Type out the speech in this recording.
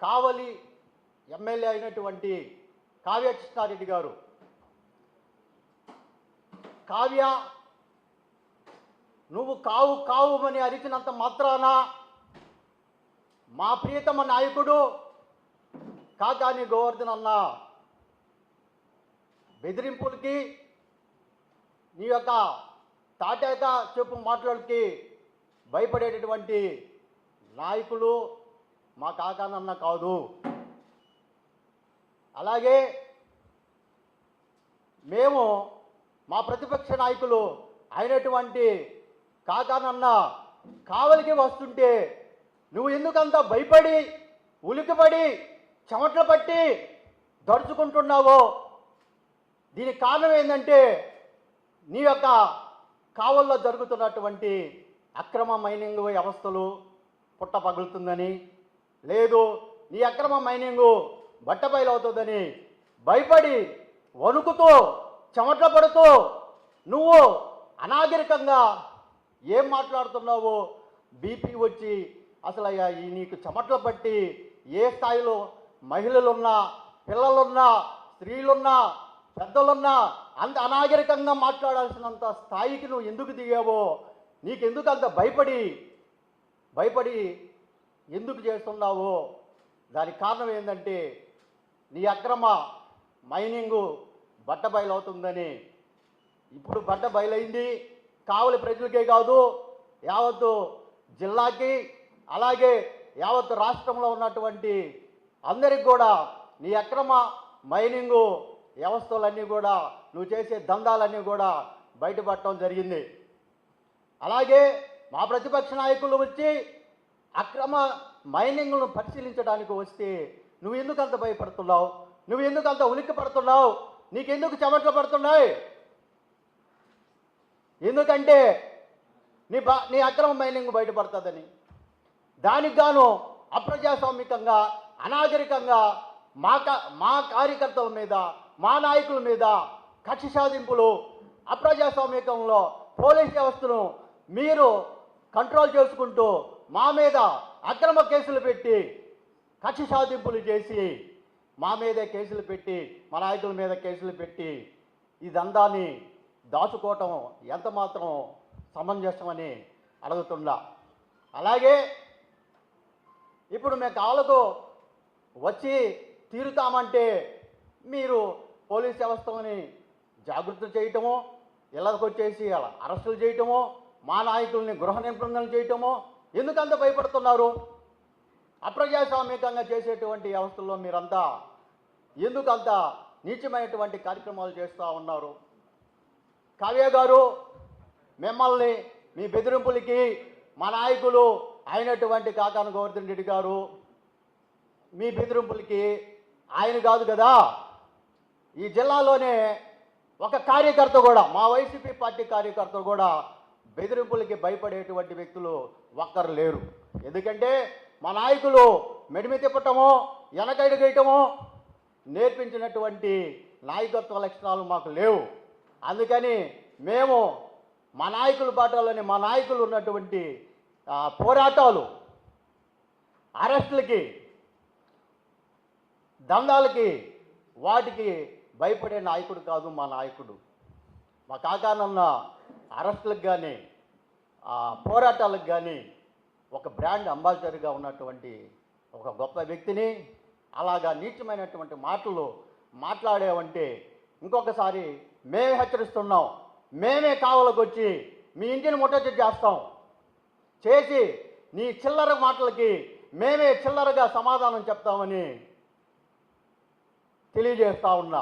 కావలి MLA అయినటువంటి కావ్య కృష్ణారెడ్డి గారు, కావ్య నువ్వు కావు కావుమని అరిచినంత మాత్రాన మా ప్రియతమ నాయకుడు కాకాని గోవర్ధన్ అన్న బెదిరింపులకి, నీ యొక్క తాటాక చెప్పు మాటలకి భయపడేటటువంటి నాయకులు మా కాకానన్న కాదు. అలాగే మేము మా ప్రతిపక్ష నాయకులు అయినటువంటి కాకానన్న కావలికి వస్తుంటే నువ్వు ఎందుకంత భయపడి ఉలికిపడి చెమటలు పట్టి దడుచుకుంటున్నావో దీనికి కారణం ఏంటంటే నీ యొక్క కావల్లో జరుగుతున్నటువంటి అక్రమ మైనింగ్ వ్యవస్థలు పుట్ట పగులుతుందని, లేదు నీ అక్రమ మైనింగు బట్టబయలవుతుందని భయపడి వణుకుతూ చెమటలు పడుతూ నువ్వు అనాగరికంగా ఏం మాట్లాడుతున్నావో బీపీ వచ్చి అసలు ఈ నీకు చెమటలు పట్టి ఏ స్థాయిలో మహిళలున్నా, పిల్లలున్నా, స్త్రీలున్నా, పెద్దలున్నా అంత అనాగరికంగా మాట్లాడాల్సినంత స్థాయికి నువ్వు ఎందుకు దిగావో, నీకెందుకు అంత భయపడి ఎందుకు చేస్తున్నావో దానికి కారణం ఏంటంటే నీ అక్రమ మైనింగు బట్టబయలవుతుందని. ఇప్పుడు బట్టబయలైంది. కావలి ప్రజలకే కాదు, యావత్తు జిల్లాకి, అలాగే యావత్తు రాష్ట్రంలో ఉన్నటువంటి అందరికి కూడా నీ అక్రమ మైనింగు వ్యవస్థలన్నీ కూడా, నువ్వు చేసే దందాలన్నీ కూడా బయటపడటం జరిగింది. అలాగే మా ప్రతిపక్ష నాయకులు వచ్చి అక్రమ మైనింగ్ను పరిశీలించడానికి వస్తే నువ్వు ఎందుకు అంత భయపడుతున్నావు? నువ్వు ఎందుకు అంత ఉలిక్కి పడుతున్నావు? నీకెందుకు చెమటలు పడుతున్నాయి? ఎందుకంటే నీ అక్రమ మైనింగ్ బయటపడుతుందని. దానికి గాను అప్రజాస్వామికంగా, అనాగరికంగా మా కార్యకర్తల మీద, మా నాయకుల మీద కక్ష సాధింపులు, అప్రజాస్వామికంలో పోలీస్ వ్యవస్థను మీరు కంట్రోల్ చేసుకుంటూ మా మీద అక్రమ కేసులు పెట్టి కక్ష సాధింపులు చేసి మా మీదే కేసులు పెట్టి, మా నాయకుల మీద కేసులు పెట్టి ఈ దందాన్ని దాచుకోవటం ఎంత మాత్రం సమంజసమని అడుగుతున్నా. అలాగే ఇప్పుడు మేము కాళ్ళకు వచ్చి తీరుతామంటే మీరు పోలీస్ వ్యవస్థని జాగృతి చేయటము, ఇళ్ళకు వచ్చేసి అలా అరెస్టులు చేయటము, మా నాయకుల్ని గృహ నిర్బంధనలు చేయటము, ఎందుకంత భయపడుతున్నారు? అప్రజాస్వామికంగా చేసేటువంటి వ్యవస్థల్లో మీరంతా ఎందుకంత నీచమైనటువంటి కార్యక్రమాలు చేస్తూ ఉన్నారు? కావ్య గారు, మిమ్మల్ని మీ బెదిరింపులకి మా నాయకులు అయినటువంటి కాకాని గోవర్ధన్ రెడ్డి గారు మీ బెదిరింపులకి ఆయన కాదు కదా, ఈ జిల్లాలోనే ఒక కార్యకర్త కూడా, మా వైసీపీ పార్టీ కార్యకర్త కూడా బెదిరింపులకి భయపడేటువంటి వ్యక్తులు ఒక్కరు లేరు. ఎందుకంటే మా నాయకులు మెడిమి తిప్పటము, వెనకైడు గేయటము నేర్పించినటువంటి నాయకత్వ లక్షణాలు మాకు లేవు. అందుకని మేము మా నాయకుల బాటలోని మా నాయకులు ఉన్నటువంటి పోరాటాలు, అరెస్టులకి, దందాలకి, వాటికి భయపడే నాయకుడు కాదు మా నాయకుడు. మా కాకానన్న అరెస్టులకు కానీ పోరాటాలకు కానీ ఒక బ్రాండ్ అంబాసిడర్గా ఉన్నటువంటి ఒక గొప్ప వ్యక్తిని అలాగా నీచమైనటువంటి మాటలు మాట్లాడేవంటే ఇంకొకసారి మేమే హెచ్చరిస్తున్నాం. మేమే కావలకు వచ్చి మీ ఇంటిని ముట్టడి చేస్తాం. చేసి నీ చిల్లర మాటలకి మేమే చిల్లరగా సమాధానం చెప్తామని తెలియజేస్తా ఉన్నా.